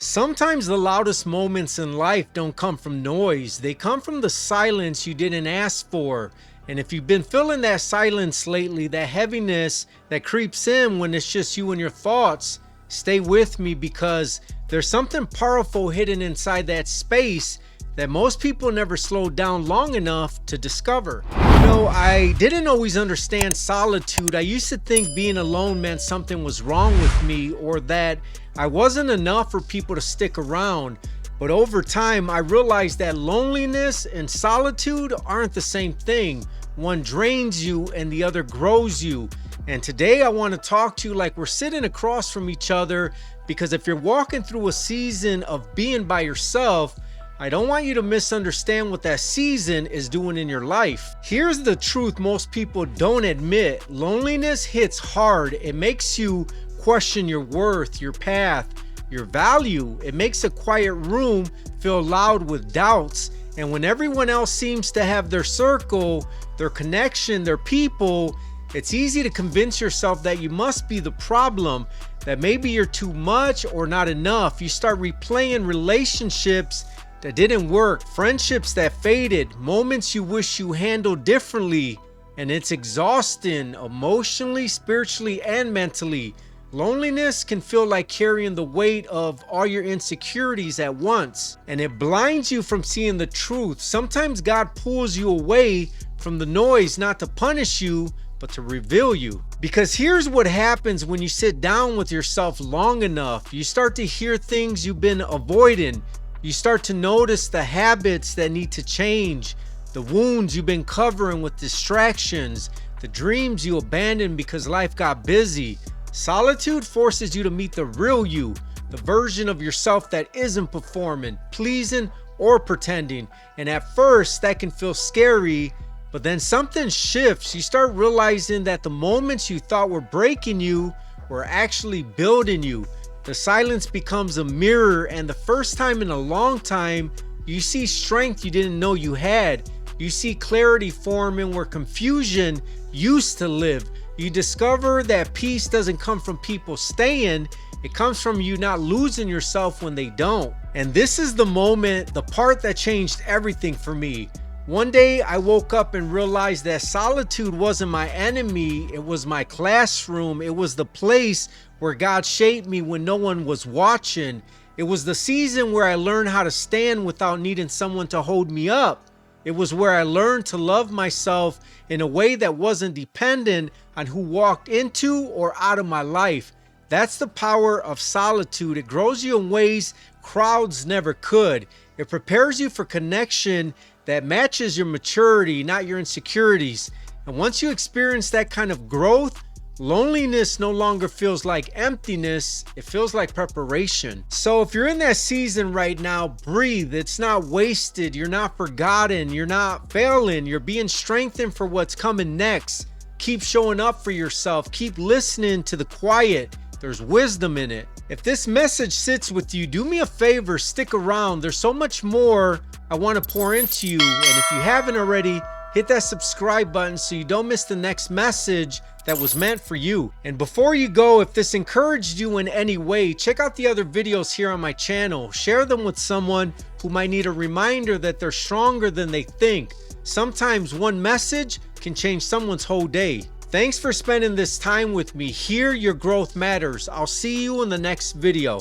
Sometimes the loudest moments in life don't come from noise. They come from the silence you didn't ask for. And if you've been feeling that silence lately, that heaviness that creeps in when it's just you and your thoughts, stay with me because there's something powerful hidden inside that space that most people never slow down long enough to discover. I didn't always understand solitude. I used to think being alone meant something was wrong with me or that I wasn't enough for people to stick around. But over time, I realized that loneliness and solitude aren't the same thing. One drains you and the other grows you. And today I want to talk to you like we're sitting across from each other, because if you're walking through a season of being by yourself, I don't want you to misunderstand what that season is doing in your life. Here's the truth most people don't admit. Loneliness hits hard. It makes you question your worth, your path, your value. It makes a quiet room feel loud with doubts. And when everyone else seems to have their circle, their connection, their people, it's easy to convince yourself that you must be the problem, that maybe you're too much or not enough. You start replaying relationships that didn't work, friendships that faded, moments you wish you handled differently, and it's exhausting emotionally, spiritually, and mentally. Loneliness can feel like carrying the weight of all your insecurities at once, and it blinds you from seeing the truth. Sometimes God pulls you away from the noise, not to punish you, but to reveal you. Because here's what happens when you sit down with yourself long enough. You start to hear things you've been avoiding. You start to notice the habits that need to change, the wounds you've been covering with distractions, the dreams you abandoned because life got busy. Solitude forces you to meet the real you, the version of yourself that isn't performing, pleasing, or pretending. And at first, that can feel scary, but then something shifts. You start realizing that the moments you thought were breaking you were actually building you. The silence becomes a mirror, and the first time in a long time, you see strength you didn't know you had. You see clarity forming where confusion used to live. You discover that peace doesn't come from people staying, it comes from you not losing yourself when they don't. And this is the moment, the part that changed everything for me. One day I woke up and realized that solitude wasn't my enemy, it was my classroom. It was the place where God shaped me when no one was watching. It was the season where I learned how to stand without needing someone to hold me up. It was where I learned to love myself in a way that wasn't dependent on who walked into or out of my life. That's the power of solitude. It grows you in ways crowds never could. It prepares you for connection that matches your maturity, not your insecurities. And once you experience that kind of growth, loneliness no longer feels like emptiness, it feels like preparation. So if you're in that season right now, breathe. It's not wasted. You're not forgotten. You're not failing. You're being strengthened for what's coming next. Keep showing up for yourself. Keep listening to the quiet. There's wisdom in it. If this message sits with you, do me a favor, stick around. There's so much more I want to pour into you. And if you haven't already, hit that subscribe button so you don't miss the next message that was meant for you. And before you go, if this encouraged you in any way, check out the other videos here on my channel. Share them with someone who might need a reminder that they're stronger than they think. Sometimes one message can change someone's whole day. Thanks for spending this time with me. Here, your growth matters. I'll see you in the next video.